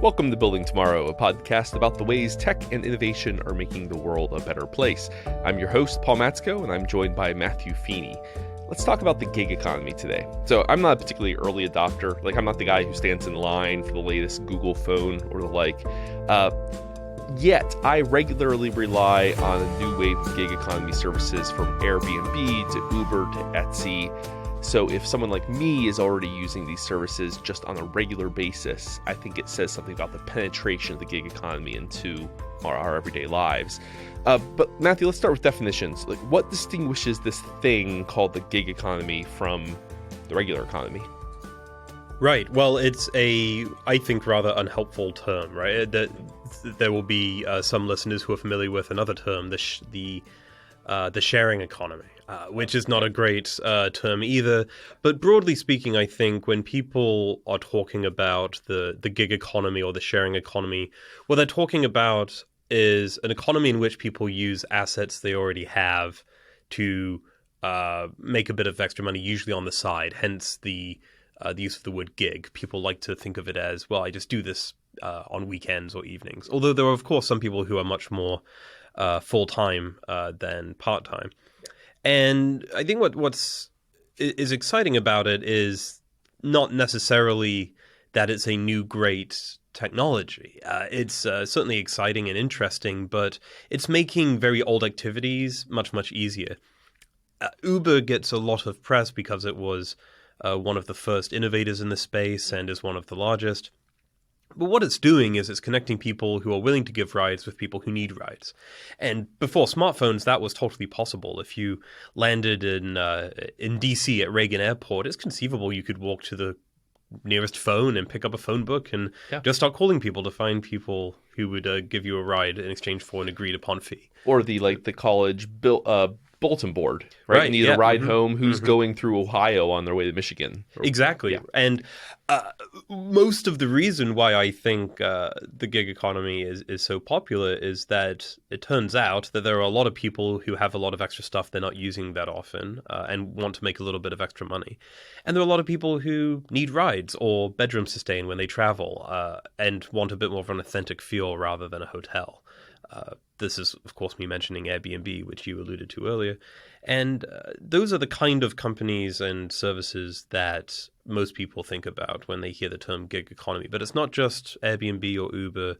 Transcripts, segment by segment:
Welcome to Building Tomorrow, a podcast about the ways tech and innovation are making the world a better place. I'm your host, Paul Matzko, and I'm joined by Matthew Feeney. Let's talk about the gig economy today. So I'm not a particularly early adopter. I'm not the guy who stands in line for the latest Google phone or the like. Yet, I regularly rely on a new wave of gig economy services from Airbnb to Uber to Etsy. So if someone like me is already using these services just on a regular basis, I think it says something about the penetration of the gig economy into our everyday lives. But Matthew, let's start with definitions. What distinguishes this thing called the gig economy from the regular economy? Right. Well, it's I think, rather unhelpful term, right? There will be some listeners who are familiar with another term, the sharing economy. Which is not a great term either. But broadly speaking, I think when people are talking about the gig economy or the sharing economy, what they're talking about is an economy in which people use assets they already have to make a bit of extra money, usually on the side, hence the use of the word gig. People like to think of it as, well, I just do this on weekends or evenings. Although there are, of course, some people who are much more full-time than part-time. And I think what's exciting about it is not necessarily that it's a new great technology. It's certainly exciting and interesting, but it's making very old activities much, much easier. Uber gets a lot of press because it was one of the first innovators in the space and is one of the largest. But what it's doing is it's connecting people who are willing to give rides with people who need rides. And before smartphones, that was totally possible. If you landed in DC at Reagan Airport, it's conceivable you could walk to the nearest phone and pick up a phone book and just start calling people to find people who would give you a ride in exchange for an agreed upon fee. Or the college bulletin board, right? You need a ride home. Who's going through Ohio on their way to Michigan? Exactly. Yeah. And most of the reason why I think the gig economy is so popular is that it turns out that there are a lot of people who have a lot of extra stuff they're not using that often and want to make a little bit of extra money. And there are a lot of people who need rides or bedrooms to stay in when they travel and want a bit more of an authentic feel rather than a hotel. This is, of course, me mentioning Airbnb, which you alluded to earlier. And those are the kind of companies and services that most people think about when they hear the term gig economy. But it's not just Airbnb or Uber,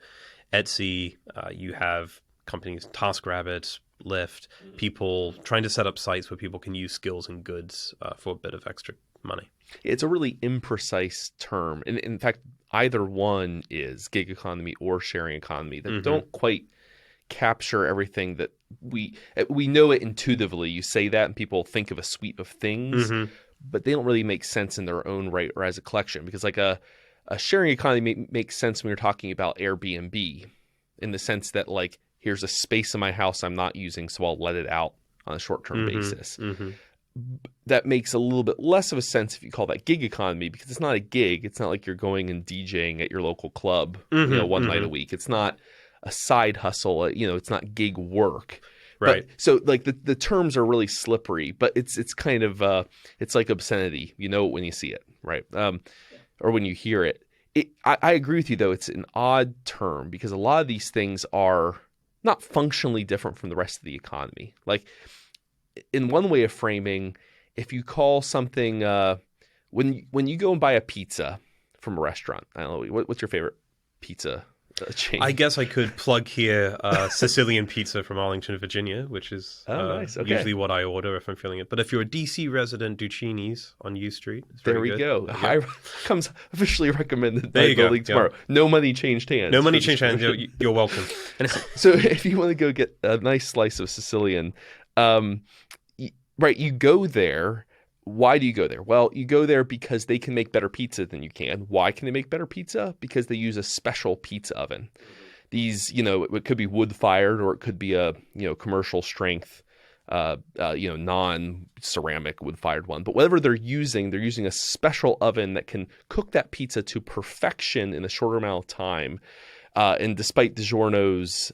Etsy. You have companies, TaskRabbit, Lyft, people trying to set up sites where people can use skills and goods for a bit of extra money. It's a really imprecise term. And in fact, either one is gig economy or sharing economy that don't quite capture everything that we know it intuitively. You say that and people think of a suite of things, but they don't really make sense in their own right or as a collection, because a sharing economy makes sense when you're talking about Airbnb in the sense that here's a space in my house I'm not using, so I'll let it out on a short-term basis. That makes a little bit less of a sense if you call that gig economy, because it's not a gig. It's not like you're going and DJing at your local club one night a week. It's not a side hustle, it's not gig work. Right. But, so the terms are really slippery, but it's kind of, it's like obscenity. You know it when you see it, right? Or when you hear it. I agree with you, though. It's an odd term because a lot of these things are not functionally different from the rest of the economy. In one way of framing, if you call something, when you go and buy a pizza from a restaurant, I don't know, what's your favorite pizza chain? I guess I could plug here Sicilian pizza from Arlington, Virginia, which is nice. Okay. Usually what I order if I'm feeling it. But if you're a DC resident, Duccini's on U Street. There we go. Comes officially recommended by Building Building Tomorrow. No money changed hands. No money changed hands. You're welcome. So if you want to go get a nice slice of Sicilian, you go there. Why do you go there? Well, you go there because they can make better pizza than you can. Why can they make better pizza? Because they use a special pizza oven. These, it could be wood fired or it could be a, commercial strength, non-ceramic wood fired one. But whatever they're using a special oven that can cook that pizza to perfection in a shorter amount of time. And despite DiGiorno's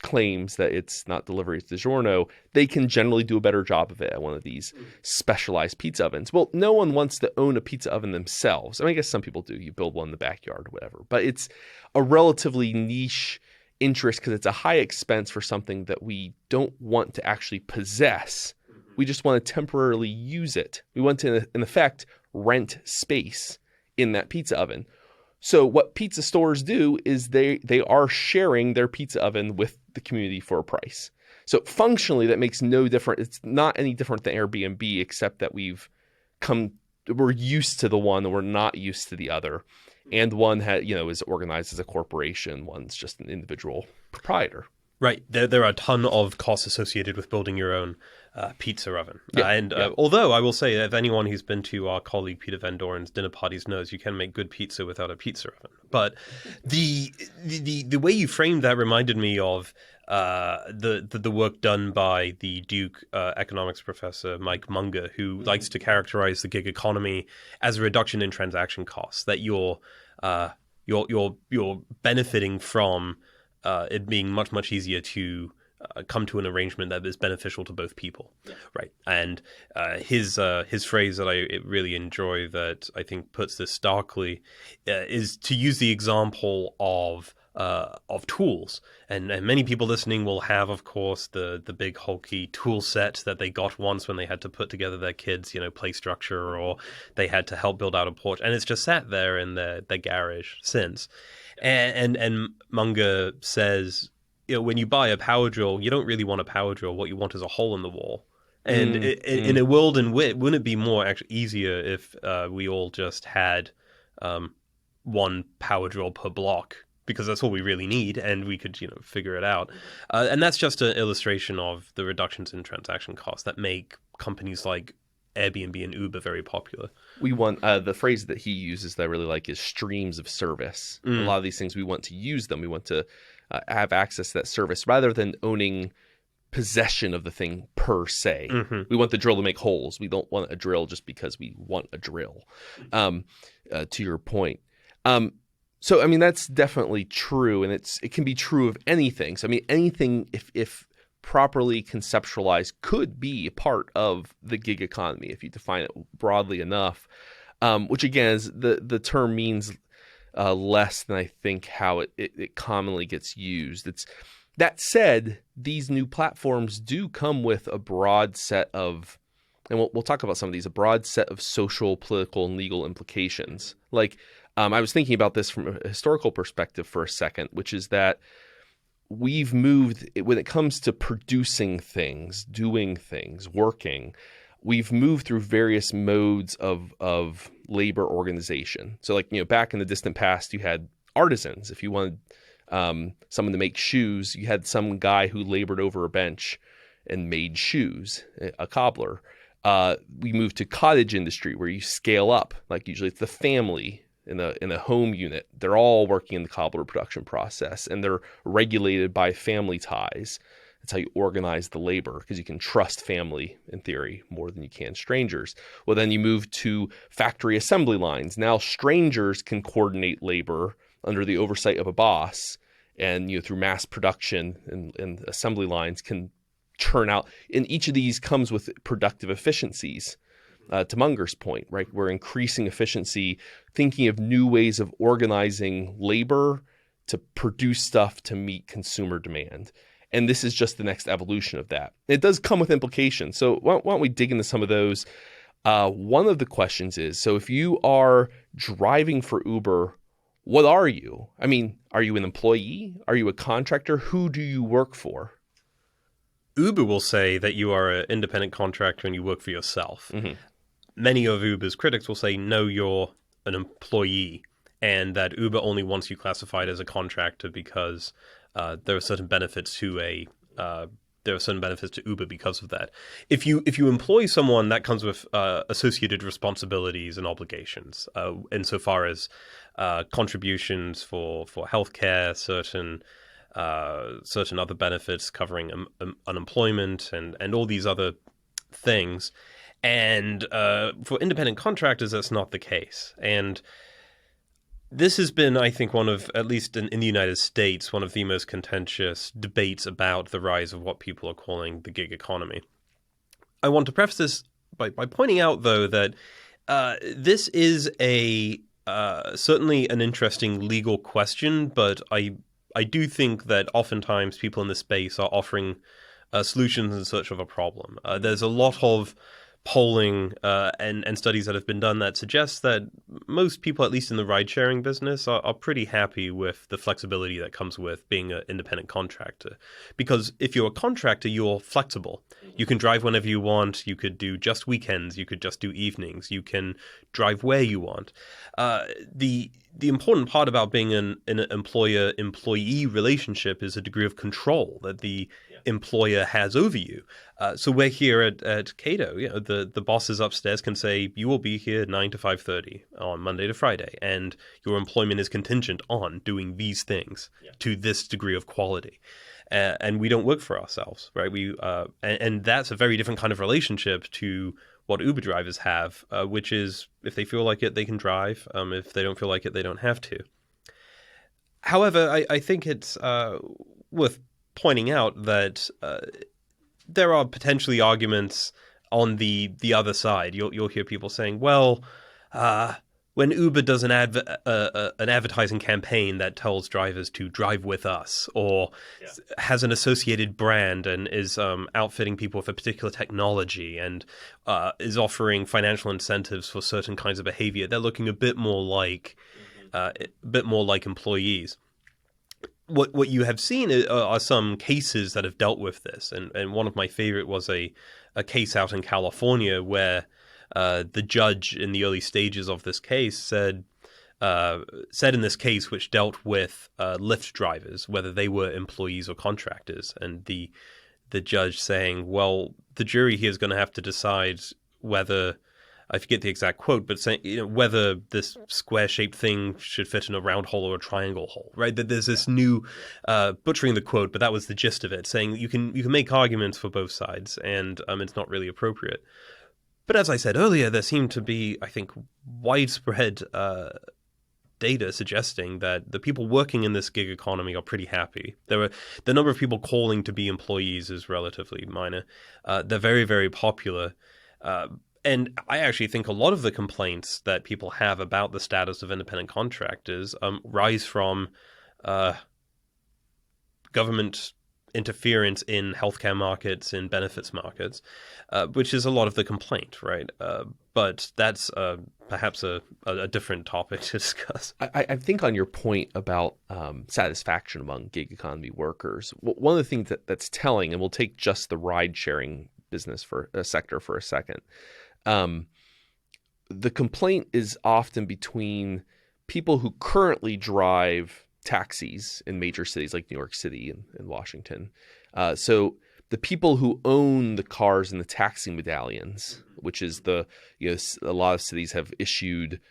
claims that it's not delivery, it's DiGiorno, they can generally do a better job of it at one of these specialized pizza ovens. Well, no one wants to own a pizza oven themselves. I mean, I guess some people do. You build one in the backyard or whatever. But it's a relatively niche interest because it's a high expense for something that we don't want to actually possess. We just want to temporarily use it. We want to, in effect, rent space in that pizza oven. So what pizza stores do is they are sharing their pizza oven with the community for a price. So functionally, that makes no difference. It's not any different than Airbnb, except that we're used to the one and we're not used to the other. And one is organized as a corporation. One's just an individual proprietor. Right. There are a ton of costs associated with building your own pizza oven. Yeah. Although I will say, if anyone who's been to our colleague Peter Van Doren's dinner parties knows, you can make good pizza without a pizza oven. But the way you framed that reminded me of the work done by the Duke economics professor Mike Munger, who likes to characterize the gig economy as a reduction in transaction costs, that you're benefiting from it being much, much easier to come to an arrangement that is beneficial to both people, right? And his phrase that I really enjoy, that I think puts this starkly, is to use the example of tools. And many people listening will have, of course, the big hulky tool set that they got once when they had to put together their kids' play structure, or they had to help build out a porch, and it's just sat there in their garage since. And Munger says, when you buy a power drill, you don't really want a power drill. What you want is a hole in the wall. And in a world in which, wouldn't it be more actually easier if we all just had one power drill per block? Because that's all we really need, and we could, figure it out. And that's just an illustration of the reductions in transaction costs that make companies like Airbnb and Uber very popular. We want the phrase that he uses that I really like is streams of service. A lot of these things, we want to use them. We want to have access to that service rather than owning possession of the thing per se. We want the drill to make holes. We don't want a drill just because we want a drill, to your point. So, I mean, that's definitely true, and it can be true of anything. So, I mean, anything, if properly conceptualized, could be a part of the gig economy if you define it broadly enough, which again is the term means less than I think how it commonly gets used. That said, these new platforms do come with a broad set of, and we'll talk about some of these, a broad set of social, political, and legal implications. Like I was thinking about this from a historical perspective for a second, which is that we've moved, when it comes to producing things, doing things, working, we've moved through various modes of labor organization. So like, back in the distant past, you had artisans. If you wanted someone to make shoes, you had some guy who labored over a bench and made shoes, a cobbler. We moved to cottage industry where you scale up. Like usually it's the family in a home unit. They're all working in the cobbler production process, and they're regulated by family ties. That's how you organize the labor, because you can trust family, in theory, more than you can strangers. Well, then you move to factory assembly lines. Now strangers can coordinate labor under the oversight of a boss, and through mass production and assembly lines can churn out. And each of these comes with productive efficiencies. To Munger's point, right? We're increasing efficiency, thinking of new ways of organizing labor to produce stuff to meet consumer demand. And this is just the next evolution of that. It does come with implications. So why don't we dig into some of those? One of the questions is, so if you are driving for Uber, what are you? I mean, are you an employee? Are you a contractor? Who do you work for? Uber will say that you are an independent contractor and you work for yourself. Many of Uber's critics will say, no, you're an employee, and that Uber only wants you classified as a contractor because there are certain benefits to Uber because of that. If you employ someone, that comes with associated responsibilities and obligations, insofar as contributions for healthcare, certain other benefits covering unemployment and all these other things. And for independent contractors, that's not the case. And This has been, I think, one of, at least in the United States, one of the most contentious debates about the rise of what people are calling the gig economy. I want to preface this by pointing out, though, that this is certainly an interesting legal question, but I do think that oftentimes people in this space are offering solutions in search of a problem. There's a lot of polling and studies that have been done that suggests that most people, at least in the ride-sharing business, are pretty happy with the flexibility that comes with being an independent contractor. Because if you're a contractor, you're flexible. You can drive whenever you want. You could do just weekends. You could just do evenings. You can drive where you want. The important part about being in an employer-employee relationship is a degree of control that the employer has over you. So we're here at Cato. The bosses upstairs can say, you will be here 9 to 5:30 on Monday to Friday, and your employment is contingent on doing these things to this degree of quality. And we don't work for ourselves, right? And that's a very different kind of relationship to what Uber drivers have, which is if they feel like it, they can drive. If they don't feel like it, they don't have to. However, I think it's worth pointing out that there are potentially arguments on the other side. You'll hear people saying, well, when Uber does an advertising campaign that tells drivers to drive with us, or has an associated brand and is outfitting people with a particular technology and is offering financial incentives for certain kinds of behavior, they're looking a bit more like employees. What you have seen are some cases that have dealt with this, and one of my favorite was a case out in California where the judge in the early stages of this case said in this case, which dealt with Lyft drivers, whether they were employees or contractors, and the judge saying, well, the jury here is going to have to decide whether, I forget the exact quote, but saying, whether this square-shaped thing should fit in a round hole or a triangle hole, right? That there's this new, butchering the quote, but that was the gist of it, saying you can make arguments for both sides, and it's not really appropriate. But as I said earlier, there seemed to be, I think, widespread data suggesting that the people working in this gig economy are pretty happy. The number of people calling to be employees is relatively minor. They're very, very popular. And I actually think a lot of the complaints that people have about the status of independent contractors rise from government interference in healthcare markets, in benefits markets, which is a lot of the complaint, right? But that's perhaps a different topic to discuss. I think on your point about satisfaction among gig economy workers, one of the things that's telling, and we'll take just the ride-sharing business for a sector for a second, the complaint is often between people who currently drive taxis in major cities like New York City and Washington. So the people who own the cars and the taxi medallions, which is a lot of cities have issued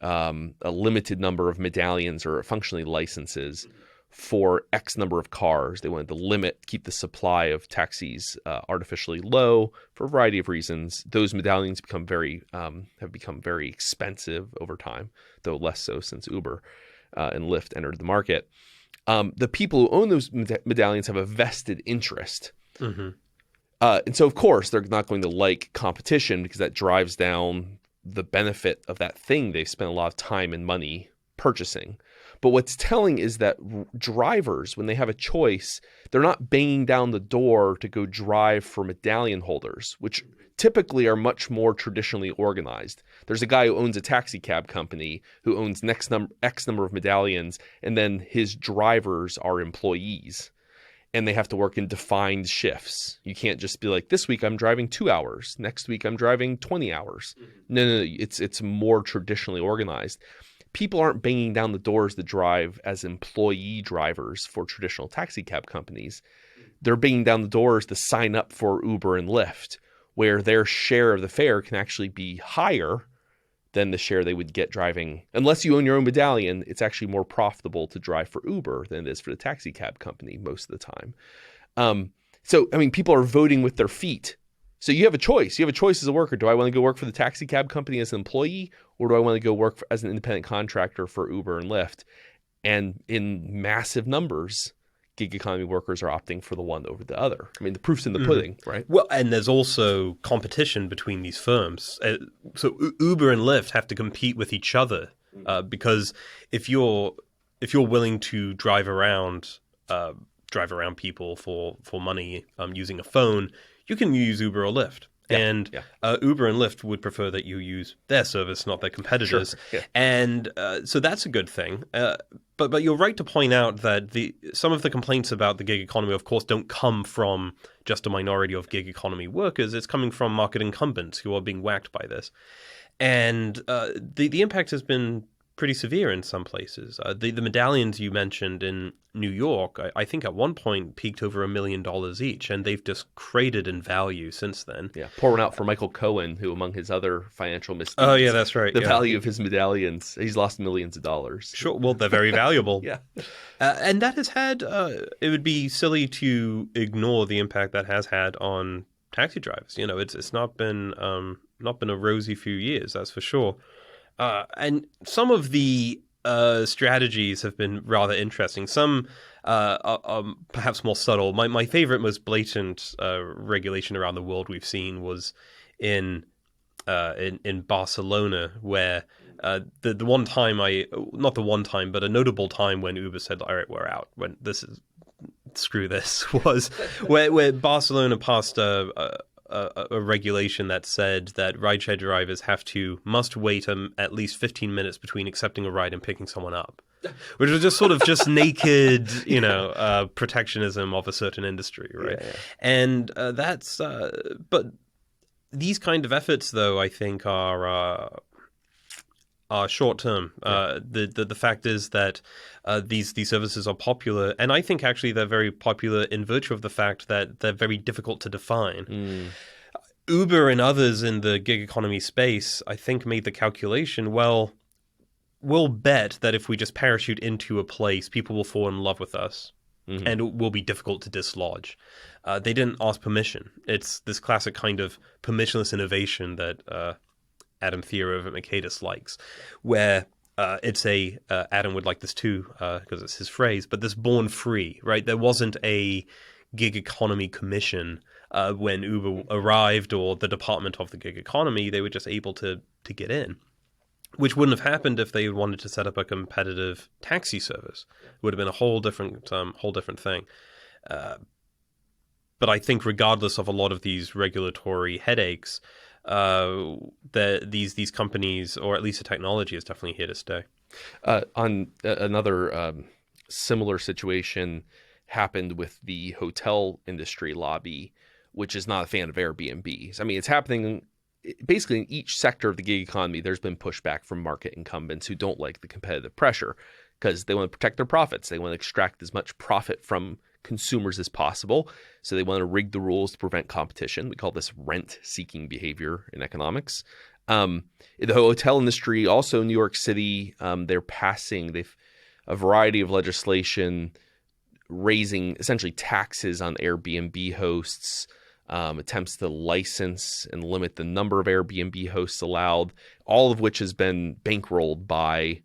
a limited number of medallions or functionally licenses for X number of cars. They wanted to keep the supply of taxis artificially low for a variety of reasons. Those medallions have become very expensive over time, though less so since Uber and Lyft entered the market. The people who own those medallions have a vested interest. Mm-hmm. And so, of course, they're not going to like competition because that drives down the benefit of that thing they've spent a lot of time and money purchasing. But what's telling is that drivers, when they have a choice, they're not banging down the door to go drive for medallion holders, which typically are much more traditionally organized. There's a guy who owns a taxi cab company who owns X number of medallions, and then his drivers are employees, and they have to work in defined shifts. You can't just be like, this week I'm driving 2 hours, next week I'm driving 20 hours. No, it's more traditionally organized. People aren't banging down the doors to drive as employee drivers for traditional taxi cab companies. They're banging down the doors to sign up for Uber and Lyft, where their share of the fare can actually be higher than the share they would get driving. Unless you own your own medallion, it's actually more profitable to drive for Uber than it is for the taxi cab company most of the time. So, people are voting with their feet So you have a choice. You have a choice as a worker. Do I want to go work for the taxi cab company as an employee, or do I want to go work as an independent contractor for Uber and Lyft? And in massive numbers, gig economy workers are opting for the one over the other. I mean, the proof's in the pudding, right? Well, and there's also competition between these firms. So Uber and Lyft have to compete with each other because if you're willing to drive around people for money using a phone, you can use Uber or Lyft. Yeah, and Uber and Lyft would prefer that you use their service, not their competitors. Sure, yeah. And so that's a good thing. But you're right to point out that some of the complaints about the gig economy, of course, don't come from just a minority of gig economy workers. It's coming from market incumbents who are being whacked by this. And the impact has been pretty severe in some places. The medallions you mentioned in New York, I think at one point peaked over $1 million each, and they've just cratered in value since then. Yeah, pour one out for Michael Cohen, who among his other financial misdeeds. Oh, yeah, that's right. The value of his medallions, he's lost millions of dollars. Sure, well, they're very valuable. Yeah. And that has had, it would be silly to ignore the impact that has had on taxi drivers. You know, it's not been a rosy few years, that's for sure. And some of the strategies have been rather interesting. Some are perhaps more subtle. My favorite, most blatant regulation around the world we've seen was in Barcelona, where the one time not the one time, but a notable time when Uber said, "All right, we're out." When screw this was where Barcelona passed a regulation that said that rideshare drivers must wait at least 15 minutes between accepting a ride and picking someone up, which was just sort of just naked, protectionism of a certain industry, right? Yeah. And but these kind of efforts, though, I think are short term. The fact is that these services are popular, and I think actually they're very popular in virtue of the fact that they're very difficult to define. Uber and others in the gig economy space, I think, made the calculation, well, we'll bet that if we just parachute into a place, people will fall in love with us, and it will be difficult to dislodge. They didn't ask permission. It's this classic kind of permissionless innovation that Adam Thierer over at Mercatus likes, where it's Adam would like this too, because it's his phrase, but this born free, right? There wasn't a gig economy commission when Uber arrived, or the department of the gig economy. They were just able to get in, which wouldn't have happened if they wanted to set up a competitive taxi service. It would have been a whole different thing. But I think regardless of a lot of these regulatory headaches, these companies, or at least the technology, is definitely here to stay. On another similar situation happened with the hotel industry lobby, which is not a fan of Airbnbs. I mean, it's happening basically in each sector of the gig economy. There's been pushback from market incumbents who don't like the competitive pressure because they want to protect their profits. They want to extract as much profit from consumers as possible. So they want to rig the rules to prevent competition. We call this rent-seeking behavior in economics. In the hotel industry, also in New York City, they're passing a variety of legislation raising essentially taxes on Airbnb hosts, attempts to license and limit the number of Airbnb hosts allowed, all of which has been bankrolled by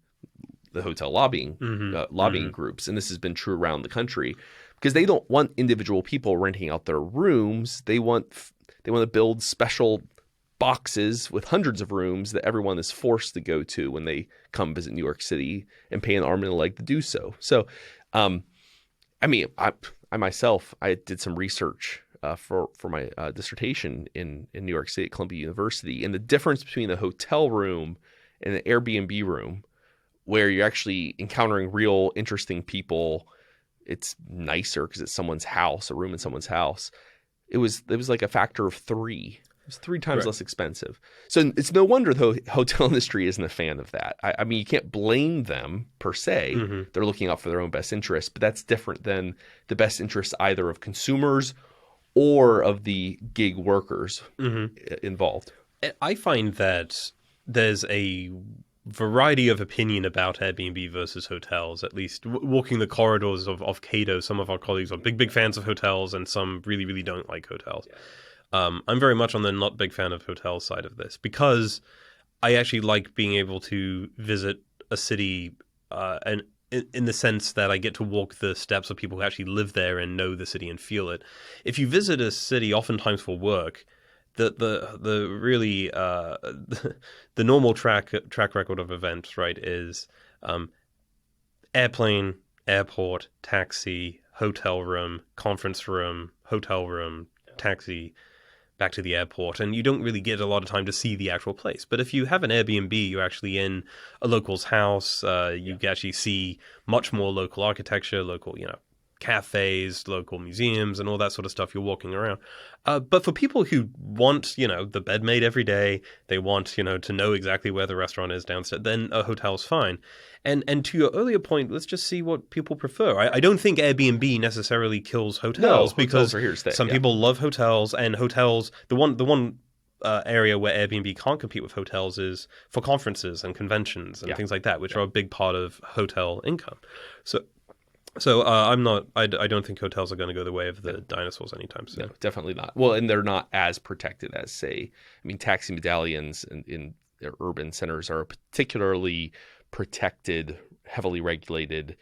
the hotel lobbying groups. And this has been true around the country because they don't want individual people renting out their rooms. They want to build special boxes with hundreds of rooms that everyone is forced to go to when they come visit New York City and pay an arm and a leg to do so. So, I mean, I myself, I did some research for my dissertation in New York City at Columbia University, and the difference between a hotel room and an Airbnb room, where you're actually encountering real interesting people. It's nicer because it's someone's house, a room in someone's house. It was like a factor of 3. It was 3 times less expensive. So it's no wonder the hotel industry isn't a fan of that. I mean, you can't blame them per se. They're looking out for their own best interest, but that's different than the best interest either of consumers or of the gig workers involved. I find that there's a variety of opinion about Airbnb versus hotels. At least walking the corridors of Cato, some of our colleagues are big fans of hotels, and some really, really don't like hotels. I'm very much on the not big fan of hotel side of this because I actually like being able to visit a city and in the sense that I get to walk the steps of people who actually live there and know the city and feel it. If you visit a city, oftentimes for work, the really the normal track record of events, right, is airplane, airport, taxi, hotel room, conference room, hotel room, taxi, back to the airport, and you don't really get a lot of time to see the actual place. But if you have an Airbnb, you're actually in a local's house. You actually see much more local architecture, local, cafes, local museums, and all that sort of stuff. You're walking around. But for people who want, the bed made every day, they want, to know exactly where the restaurant is downstairs, then a hotel's fine. And to your earlier point, let's just see what people prefer. I don't think Airbnb necessarily kills hotels because hotels are here to stay, some people love hotels, and hotels, the one area where Airbnb can't compete with hotels is for conferences and conventions and things like that, which are a big part of hotel income. So I don't think hotels are going to go the way of the dinosaurs anytime soon. No, definitely not. Well, and they're not as protected as, say, taxi medallions in urban centers are a particularly protected, heavily regulated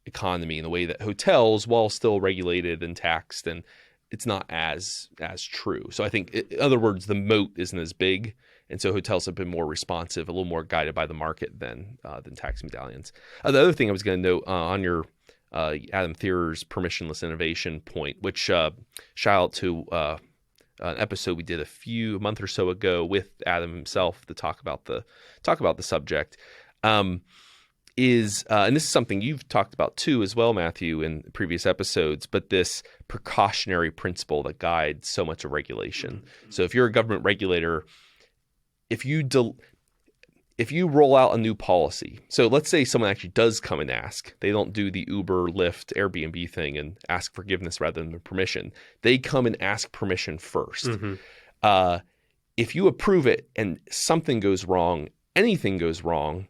economy in the way that hotels, while still regulated and taxed, and it's not as true. So I think, in other words, the moat isn't as big, and so hotels have been more responsive, a little more guided by the market than taxi medallions. The other thing I was going to note on your Adam Thier's permissionless innovation point, which shout out to an episode we did a month or so ago with Adam himself to talk about the subject. And this is something you've talked about too as well, Matthew, in previous episodes, but this precautionary principle that guides so much of regulation. Mm-hmm. So if you're a government regulator, if you roll out a new policy, so let's say someone actually does come and ask, they don't do the Uber, Lyft, Airbnb thing and ask forgiveness rather than permission. They come and ask permission first. Mm-hmm. If you approve it and something goes wrong, anything goes wrong,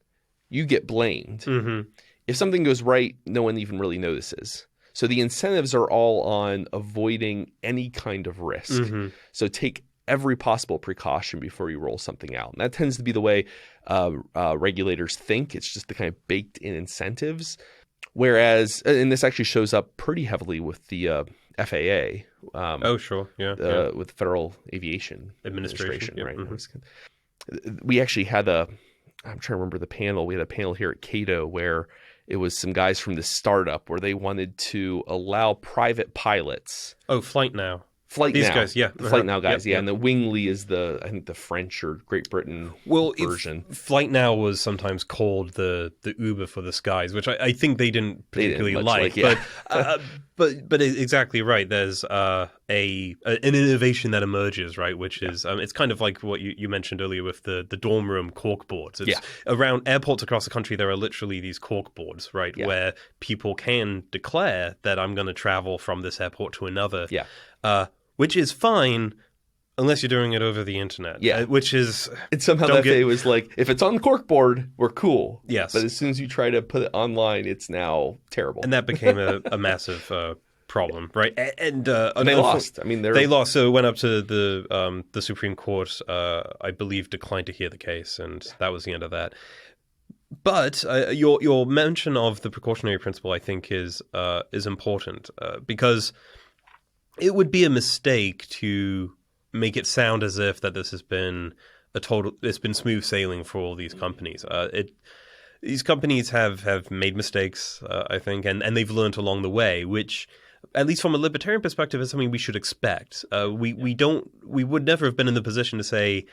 you get blamed. Mm-hmm. If something goes right, no one even really notices. So the incentives are all on avoiding any kind of risk. Mm-hmm. So take every possible precaution before you roll something out. And that tends to be the way regulators think. It's just the kind of baked in incentives. Whereas, and this actually shows up pretty heavily with the FAA. With the Federal Aviation Administration, right? Mm-hmm. We actually had I'm trying to remember the panel. We had a panel here at Cato where it was some guys from this startup where they wanted to allow private pilots. Oh, Flight Now. These guys, yeah. The Flight Now guys, and the Wingly is I think the French or Great Britain version. Flight Now was sometimes called the Uber for the skies, which I think they didn't particularly like. But exactly right. There's an innovation that emerges, right, which is it's kind of like what you mentioned earlier with the dorm room cork boards. Around airports across the country, there are literally these cork boards, right, where people can declare that I'm going to travel from this airport to another. Which is fine unless you're doing it over the internet. Which is... And somehow the FAA was like, if it's on corkboard, we're cool. Yes. But as soon as you try to put it online, it's now terrible. And that became a massive problem, right? And they lost. They lost. So it went up to the Supreme Court, I believe, declined to hear the case, and that was the end of that. But your mention of the precautionary principle, I think, is important because... It would be a mistake to make it sound as if that this has been it's been smooth sailing for all these companies. These companies have made mistakes, I think, and they've learned along the way, which, at least from a libertarian perspective, is something we should expect. We would never have been in the position to say,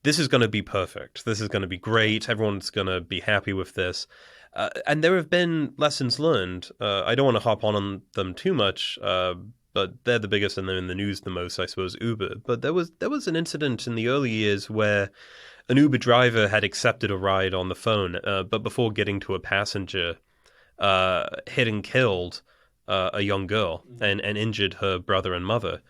this is going to be perfect, this is going to be great, everyone's going to be happy with this. And there have been lessons learned. I don't want to hop on them too much, but they're the biggest and they're in the news the most, I suppose, Uber. But there was an incident in the early years where an Uber driver had accepted a ride on the phone, but before getting to a passenger, hit and killed a young girl and injured her brother and mother.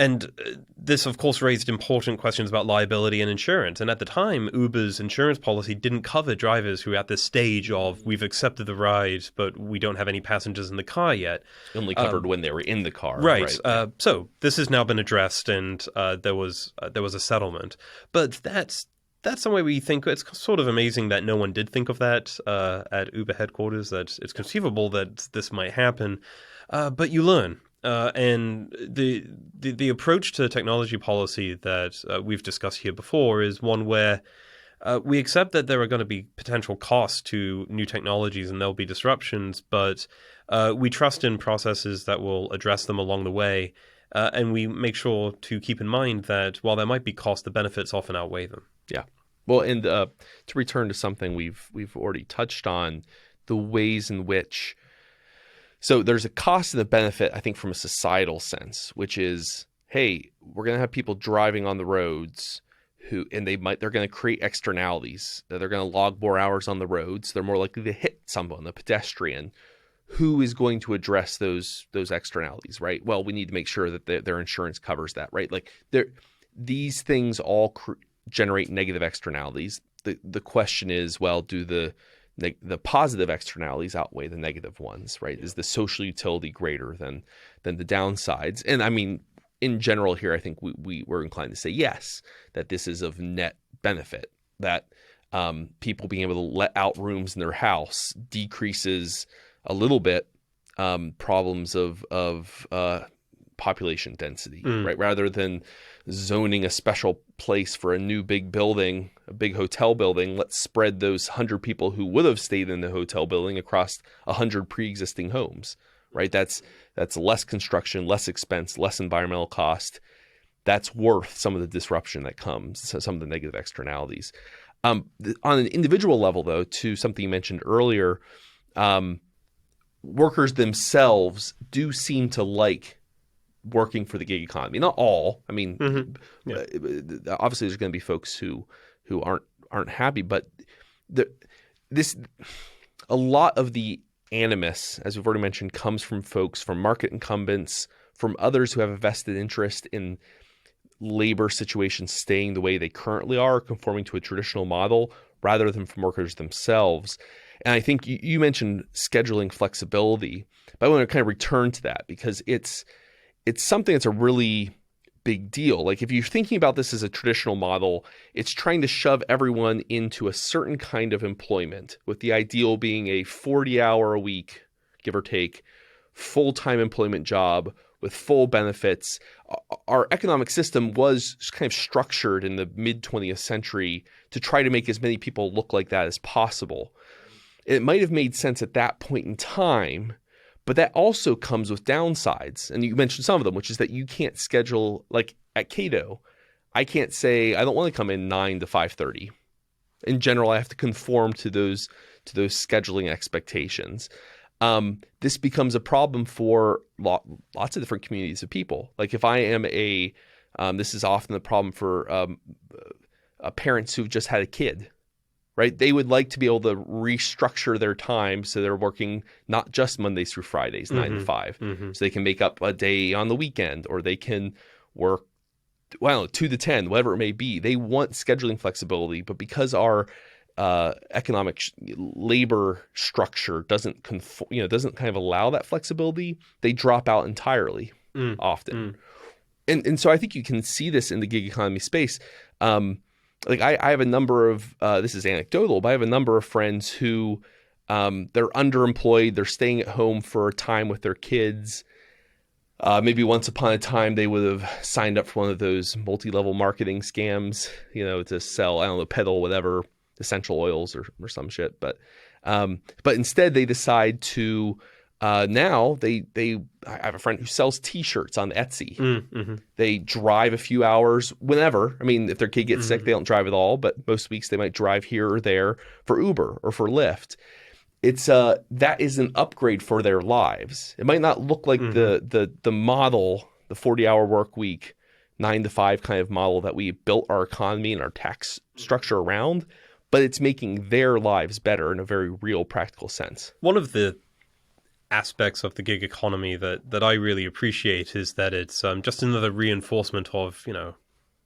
And this, of course, raised important questions about liability and insurance. And at the time, Uber's insurance policy didn't cover drivers who are at this stage of, we've accepted the ride, but we don't have any passengers in the car yet. Only covered when they were in the car. Right. So this has now been addressed, and there was a settlement. But that's somewhere we think it's sort of amazing that no one did think of that at Uber headquarters, that it's conceivable that this might happen. But you learn. And the approach to technology policy that we've discussed here before is one where we accept that there are going to be potential costs to new technologies and there'll be disruptions, but we trust in processes that will address them along the way. And we make sure to keep in mind that while there might be costs, the benefits often outweigh them. Yeah. Well, and to return to something we've already touched on, the ways in which... So there's a cost and a benefit, I think, from a societal sense, which is, hey, we're going to have people driving on the roads they're going to create externalities. They're going to log more hours on the roads. They're more likely to hit someone, a pedestrian. Who is going to address those externalities, right? Well, we need to make sure that their insurance covers that, right? Like these things all generate negative externalities. The question is, well, do the positive externalities outweigh the negative ones, right? Is the social utility greater than the downsides? And I mean, in general here, I think we're inclined to say yes, that this is of net benefit, that people being able to let out rooms in their house decreases a little bit problems of population density, right? Rather than zoning a special place for a new big building, a big hotel building, let's spread those 100 people who would have stayed in the hotel building across 100 pre-existing homes, right? That's less construction, less expense, less environmental cost. That's worth some of the disruption that comes, some of the negative externalities. On an individual level, though, to something you mentioned earlier, workers themselves do seem to like working for the gig economy. Not all. I mean, obviously there's going to be folks who aren't happy, but a lot of the animus, as we've already mentioned, comes from folks, from market incumbents, from others who have a vested interest in labor situations staying the way they currently are, conforming to a traditional model, rather than from workers themselves. And I think you mentioned scheduling flexibility, but I want to kind of return to that because it's something that's a really big deal. Like if you're thinking about this as a traditional model, it's trying to shove everyone into a certain kind of employment, with the ideal being a 40-hour a week, give or take, full-time employment job with full benefits. Our economic system was kind of structured in the mid-20th century to try to make as many people look like that as possible. It might have made sense at that point in time, but that also comes with downsides. And you mentioned some of them, which is that you can't schedule, like at Cato, I can't say I don't want to come in 9 to 5:30. In general, I have to conform to those scheduling expectations. This becomes a problem for lots of different communities of people. Like if I am this is often the problem for parents who've just had a kid. Right? They would like to be able to restructure their time so they're working not just Mondays through Fridays, 9 to 5. So they can make up a day on the weekend, or they can work, 2 to 10, whatever it may be. They want scheduling flexibility, but because our economic labor structure doesn't kind of allow that flexibility, they drop out entirely often. And so I think you can see this in the gig economy space. Like I have a number of, this is anecdotal, but I have a number of friends who they're underemployed. They're staying at home for a time with their kids. Maybe once upon a time, they would have signed up for one of those multi-level marketing scams, to sell, peddle whatever, essential oils or some shit. But instead they decide to, now I have a friend who sells T-shirts on Etsy. They drive a few hours whenever. I mean, if their kid gets sick, they don't drive at all. But most weeks they might drive here or there for Uber or for Lyft. It's that is an upgrade for their lives. It might not look like the model, the 40-hour work week, 9 to 5 kind of model that we built our economy and our tax structure around, but it's making their lives better in a very real, practical sense. One of the aspects of the gig economy that I really appreciate is that it's just another reinforcement of,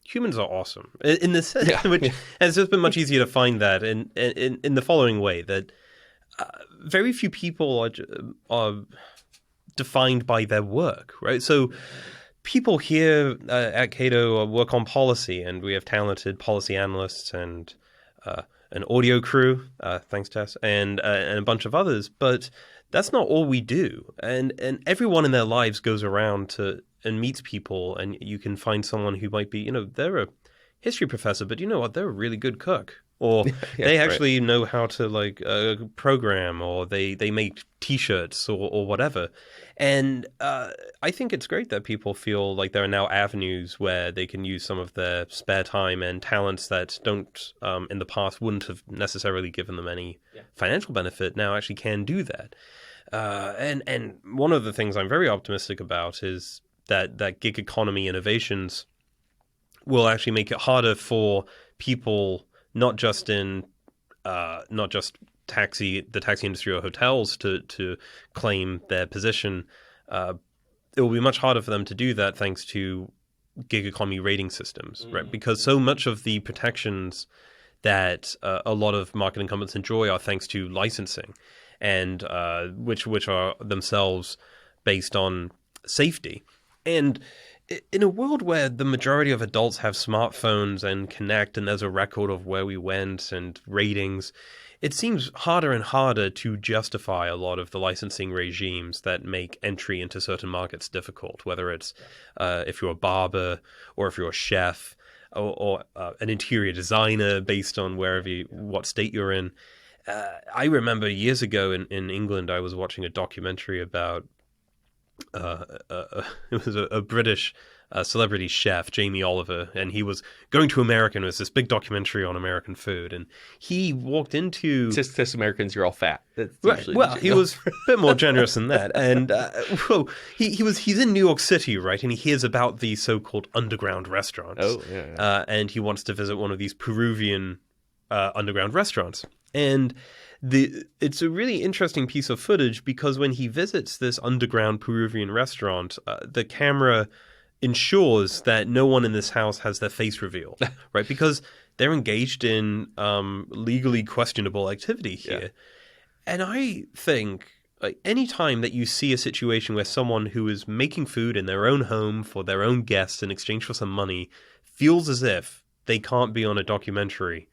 humans are awesome in this sense, which has just been much easier to find that in the following way, that very few people are defined by their work, right? So people here at Cato work on policy, and we have talented policy analysts and an audio crew, thanks Tess, and a bunch of others, but that's not all we do. And everyone in their lives goes around and meets people, and you can find someone who might be, they're a history professor, but you know what, they're a really good cook. Or they actually know how to program, or they make T-shirts or whatever. And I think it's great that people feel like there are now avenues where they can use some of their spare time and talents that don't, in the past, wouldn't have necessarily given them any financial benefit, now actually can do that. And one of the things I'm very optimistic about is that gig economy innovations will actually make it harder for people, not just the taxi industry or hotels to claim their position. It will be much harder for them to do that thanks to gig economy rating systems, right? Because so much of the protections that a lot of market incumbents enjoy are thanks to licensing, and which are themselves based on safety. And in a world where the majority of adults have smartphones and connect, and there's a record of where we went and ratings, it seems harder and harder to justify a lot of the licensing regimes that make entry into certain markets difficult, whether it's if you're a barber or if you're a chef or an interior designer based on what state you're in. I remember years ago in England, I was watching a documentary about it was a British celebrity chef, Jamie Oliver, and he was going to America, and it was this big documentary on American food, and he walked into... Cis Americans, you're all fat. Right. Well, he was a bit more generous than that, and he's in New York City, right, and he hears about these so-called underground restaurants. Oh, yeah. And he wants to visit one of these Peruvian underground restaurants, and it's a really interesting piece of footage because when he visits this underground Peruvian restaurant, the camera ensures that no one in this house has their face revealed, right? Because they're engaged in legally questionable activity here. Yeah. And I think any time that you see a situation where someone who is making food in their own home for their own guests in exchange for some money feels as if they can't be on a documentary,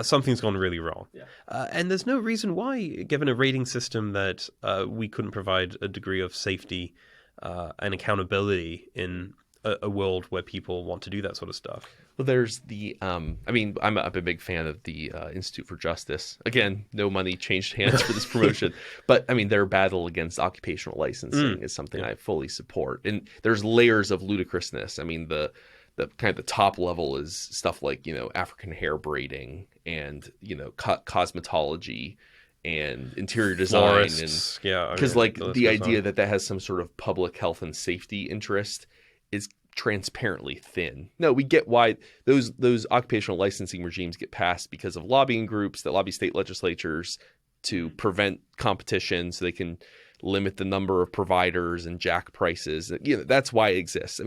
something's gone really wrong. Yeah. And there's no reason why, given a rating system, that we couldn't provide a degree of safety and accountability in a world where people want to do that sort of stuff. Well, there's the, I'm a big fan of the Institute for Justice. Again, no money changed hands for this promotion. But, their battle against occupational licensing is something I fully support. And there's layers of ludicrousness. The kind of the top level is stuff like, African hair braiding and, cosmetology and interior design. Florists. And because the idea that has some sort of public health and safety interest is transparently thin. No, we get why those occupational licensing regimes get passed because of lobbying groups that lobby state legislatures to prevent competition so they can limit the number of providers and jack prices. That's why it exists.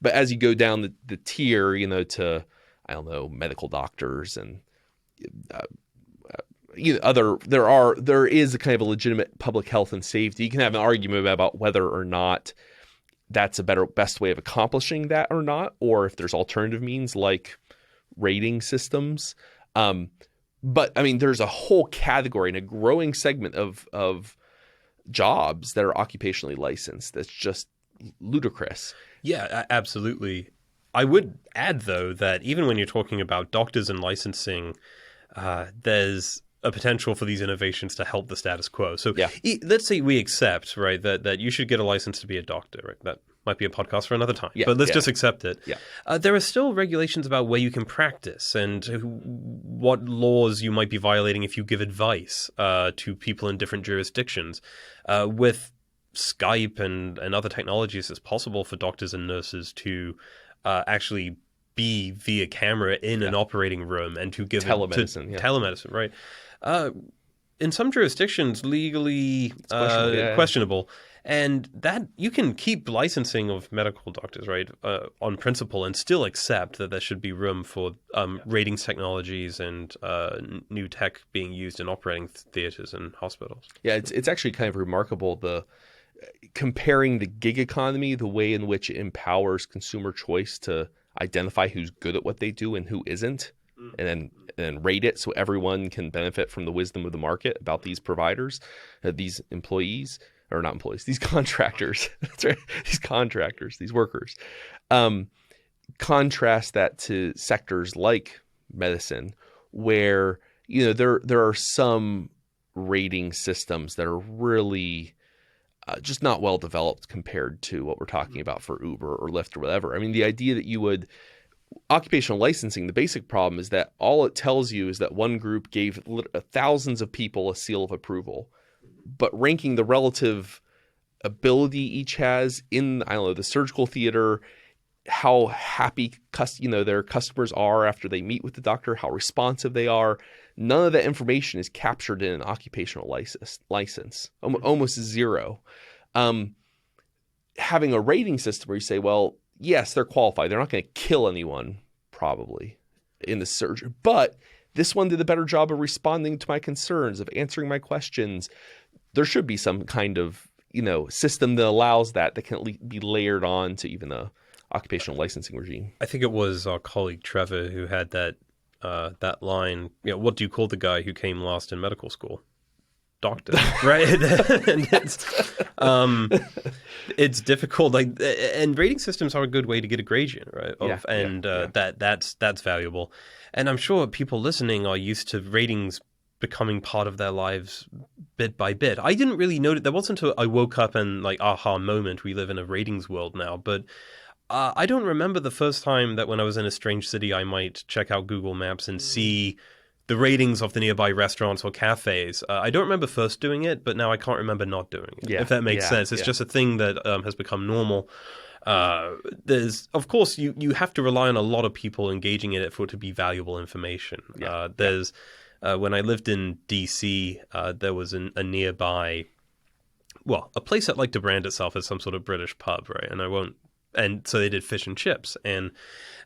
But as you go down the tier, to, I don't know, medical doctors and there is a kind of a legitimate public health and safety. You can have an argument about whether or not that's best way of accomplishing that or not, or if there's alternative means like rating systems. But there's a whole category and a growing segment of jobs that are occupationally licensed that's just ludicrous. Yeah, absolutely. I would add, though, that even when you're talking about doctors and licensing, there's a potential for these innovations to help the status quo. So let's say we accept, right, that you should get a license to be a doctor. Right? That might be a podcast for another time, but let's just accept it. Yeah. There are still regulations about where you can practice and what laws you might be violating if you give advice to people in different jurisdictions. With Skype and other technologies, it's possible for doctors and nurses to actually be via camera in an operating room and to give telemedicine, telemedicine, right? in some jurisdictions legally questionable. And that you can keep licensing of medical doctors, right, on principle, and still accept that there should be room for ratings technologies and new tech being used in operating theaters and hospitals. Yeah, it's actually kind of remarkable, comparing the gig economy, the way in which it empowers consumer choice to identify who's good at what they do and who isn't, and then rate it so everyone can benefit from the wisdom of the market about these providers, these employees. Or not employees, these contractors. That's right. These contractors, these workers. Contrast that to sectors like medicine, where there are some rating systems that are really just not well developed compared to what we're talking about for Uber or Lyft or whatever. I mean, the idea that you would occupational licensing, the basic problem is that all it tells you is that one group gave thousands of people a seal of approval. But ranking the relative ability each has in, I don't know, the surgical theater, how happy their customers are after they meet with the doctor, how responsive they are, none of that information is captured in an occupational license, almost zero. Having a rating system where you say, well, yes, they're qualified. They're not going to kill anyone, probably, in the surgery. But this one did a better job of responding to my concerns, of answering my questions. There should be some kind of, system that allows that can be layered on to even the occupational licensing regime. I think it was our colleague Trevor who had that line, what do you call the guy who came last in medical school? Doctor, right? And it's difficult. And rating systems are a good way to get a gradient, right? That's valuable. And I'm sure people listening are used to ratings becoming part of their lives bit by bit. I didn't really notice. There wasn't I woke up and aha moment. We live in a ratings world now, but I don't remember the first time that when I was in a strange city, I might check out Google Maps and see the ratings of the nearby restaurants or cafes. I don't remember first doing it, but now I can't remember not doing it, if that makes sense. It's just a thing that has become normal. There's, of course, you have to rely on a lot of people engaging in it for it to be valuable information. When I lived in D.C., there was a nearby, a place that liked to brand itself as some sort of British pub, right? And so they did fish and chips. And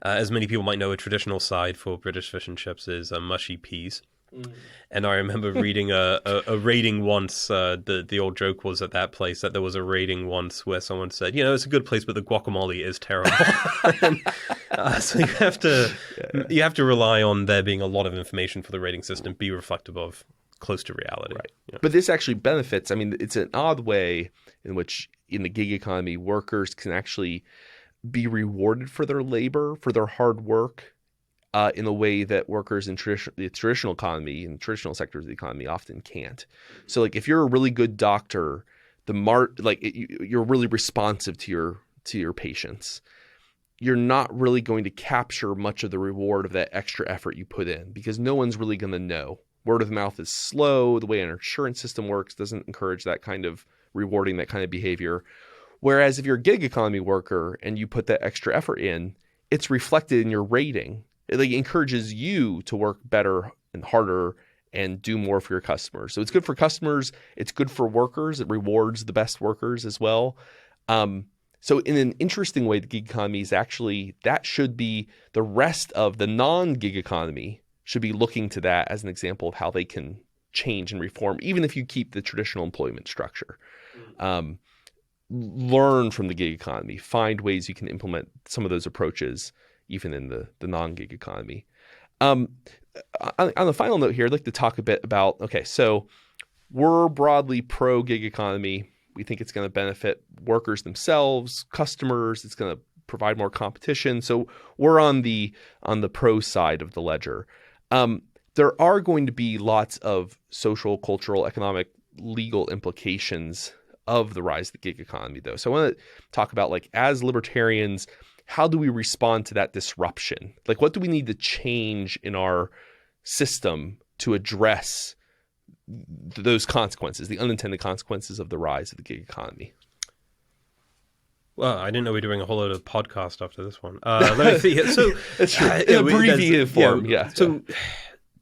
as many people might know, a traditional side for British fish and chips is mushy peas. And I remember reading a rating once. The old joke was at that place that there was a rating once where someone said, it's a good place, but the guacamole is terrible. So you have to rely on there being a lot of information for the rating system, be reflective of close to reality. Right. Yeah. But this actually benefits. I mean, it's an odd way in which in the gig economy, workers can actually be rewarded for their labor, for their hard work, in a way that workers in the traditional economy, in traditional sectors of the economy, often can't. So, if you're a really good doctor, you're really responsive to your patients. You're not really going to capture much of the reward of that extra effort you put in because no one's really going to know. Word of mouth is slow. The way an insurance system works doesn't encourage that kind of rewarding, that kind of behavior. Whereas if you're a gig economy worker and you put that extra effort in, it's reflected in your rating. It encourages you to work better and harder and do more for your customers. So it's good for customers. It's good for workers. It rewards the best workers as well. So in an interesting way, the gig economy is actually, that should be the rest of the non-gig economy should be looking to that as an example of how they can change and reform, even if you keep the traditional employment structure. Learn from the gig economy, find ways you can implement some of those approaches, even in the non-gig economy. On the final note here, I'd like to talk a bit about, so we're broadly pro-gig economy. We think it's going to benefit workers themselves, customers. It's going to provide more competition. So we're on the pro side of the ledger. There are going to be lots of social, cultural, economic, legal implications of the rise of the gig economy, though. So I want to talk about, as libertarians, how do we respond to that disruption? What do we need to change in our system to address those consequences, the unintended consequences of the rise of the gig economy? Well, I didn't know we were doing a whole load of podcast after this one. Let me see. So that's true. In abbreviated form, yeah. So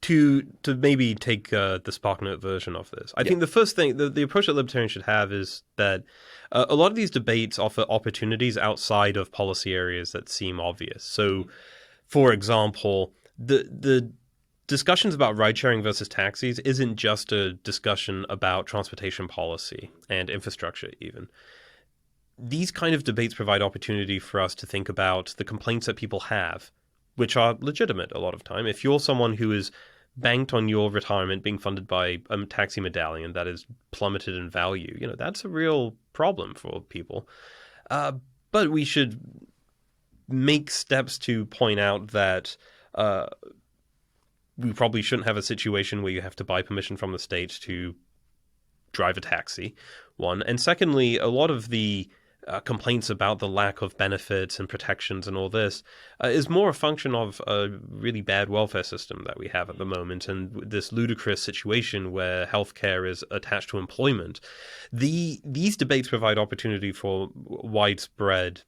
to maybe take the SparkNote version of this, I think the first thing, the approach that libertarians should have is that a lot of these debates offer opportunities outside of policy areas that seem obvious. So, for example, the discussions about ride-sharing versus taxis isn't just a discussion about transportation policy and infrastructure even. These kind of debates provide opportunity for us to think about the complaints that people have, which are legitimate a lot of time. If you're someone who is banked on your retirement being funded by a taxi medallion that is plummeted in value, that's a real problem for people. But we should make steps to point out that we probably shouldn't have a situation where you have to buy permission from the state to drive a taxi, one. And secondly, a lot of the complaints about the lack of benefits and protections and all this is more a function of a really bad welfare system that we have at the moment, and this ludicrous situation where healthcare is attached to employment. These debates provide opportunity for widespread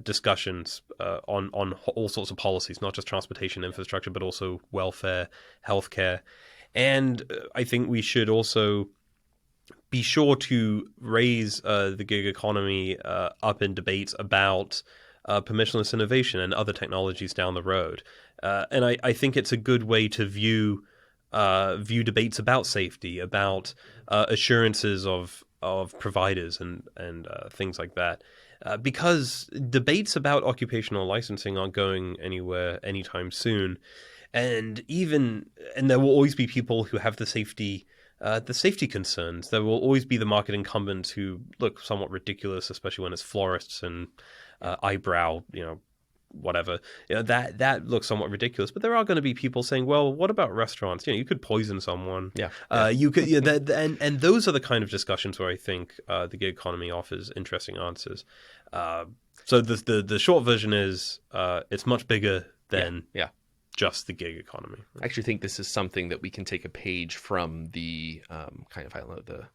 discussions on all sorts of policies, not just transportation infrastructure, but also welfare, healthcare. And I think we should also be sure to raise the gig economy up in debates about permissionless innovation and other technologies down the road. And I think it's a good way to view debates about safety, about assurances of providers and things like that. Because debates about occupational licensing aren't going anywhere anytime soon. And there will always be people who have the safety concerns. There will always be the market incumbents who look somewhat ridiculous, especially when it's florists and eyebrow, whatever. That looks somewhat ridiculous. But there are going to be people saying, well, what about restaurants? You could poison someone. You could, and those are the kind of discussions where I think the gig economy offers interesting answers. So the short version is it's much bigger than just the gig economy. I actually think this is something that we can take a page from the the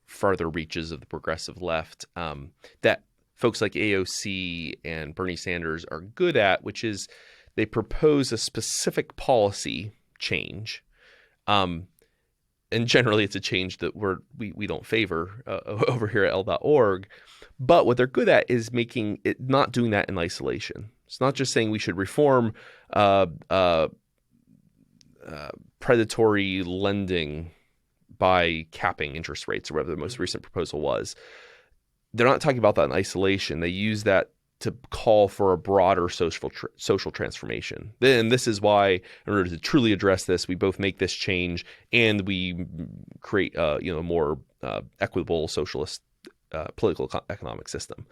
farther reaches of the progressive left that folks like AOC and Bernie Sanders are good at, which is they propose a specific policy change. And generally it's a change that we don't favor over here at L.org. But what they're good at is making it, not doing that in isolation. It's not just saying we should reform predatory lending by capping interest rates or whatever the most recent proposal was. They're not talking about that in isolation. They use that to call for a broader social transformation. Then this is why, in order to truly address this, we both make this change and we create a more equitable socialist political economic system.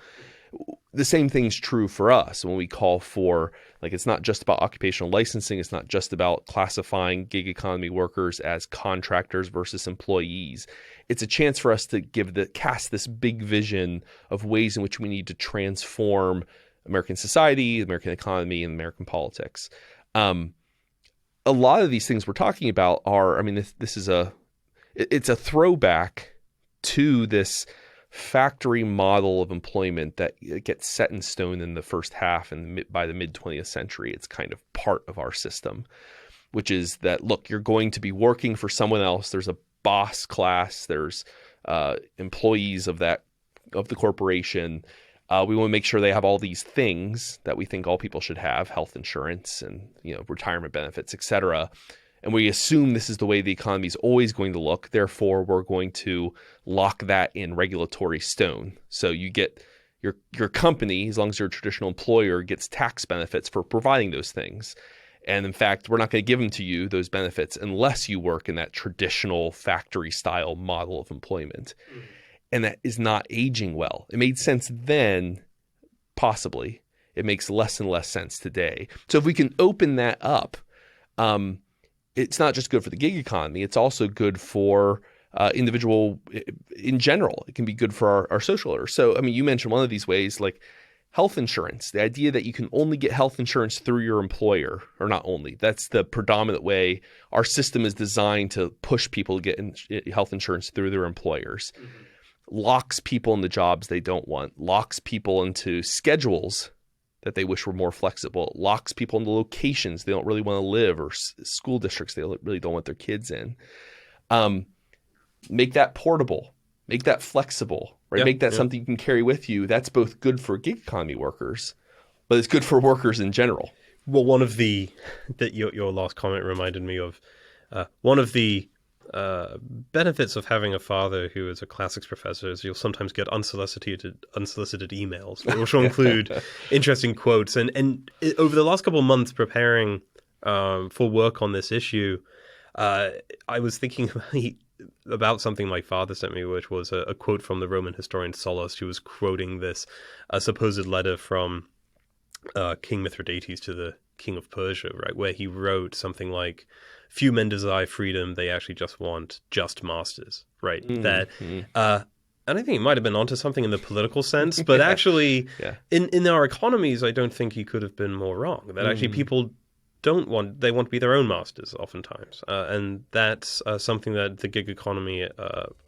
The same thing's true for us when we call for, it's not just about occupational licensing. It's not just about classifying gig economy workers as contractors versus employees. It's a chance for us to cast this big vision of ways in which we need to transform American society, American economy, and American politics. A lot of these things we're talking about are, this is it's a throwback to this factory model of employment that gets set in stone in the first half and by the mid 20th century. It's kind of part of our system, which is that, look, you're going to be working for someone else. There's a boss class. There's employees of the corporation. We want to make sure they have all these things that we think all people should have: health insurance and retirement benefits, etc. And we assume this is the way the economy is always going to look. Therefore, we're going to lock that in regulatory stone. So you get your company, as long as you're a traditional employer, gets tax benefits for providing those things. And in fact, we're not going to give them to you, those benefits, unless you work in that traditional factory style model of employment. Mm-hmm. And that is not aging well. It made sense then, possibly. It makes less and less sense today. So if we can open that up, it's not just good for the gig economy. It's also good for individual in general. It can be good for our social orders. So, you mentioned one of these ways, like health insurance, the idea that you can only get health insurance through your employer, or not only. That's the predominant way. Our system is designed to push people to get health insurance through their employers. Mm-hmm. Locks people into jobs they don't want, locks people into schedules that they wish were more flexible. It locks people into locations they don't really want to live, or school districts they really don't want their kids in. Make that portable, make that flexible, right? Yeah, Make that something you can carry with you. That's both good for gig economy workers, but it's good for workers in general. Well, one of the your last comment reminded me of one of the benefits of having a father who is a classics professor is you'll sometimes get unsolicited emails, which will include interesting quotes. And over the last couple of months preparing for work on this issue, I was thinking about something my father sent me, which was a quote from the Roman historian Solus, who was quoting this supposed letter from King Mithridates to the king of Persia, right, where he wrote something like, "Few men desire freedom; they actually just want just masters." Right? And I think he might have been onto something in the political sense, but actually, in our economies, I don't think he could have been more wrong. That actually people they want to be their own masters oftentimes, and that's something that the gig economy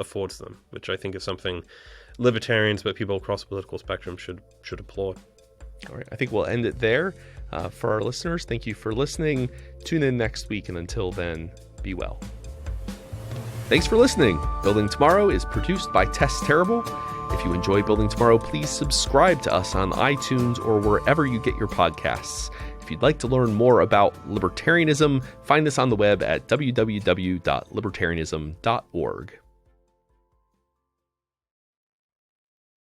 affords them, which I think is something libertarians, but people across the political spectrum should applaud. All right, I think we'll end it there. For our listeners, thank you for listening. Tune in next week, and until then, be well. Thanks for listening. Building Tomorrow is produced by Tess Terrible. If you enjoy Building Tomorrow, please subscribe to us on iTunes or wherever you get your podcasts. If you'd like to learn more about libertarianism, find us on the web at www.libertarianism.org.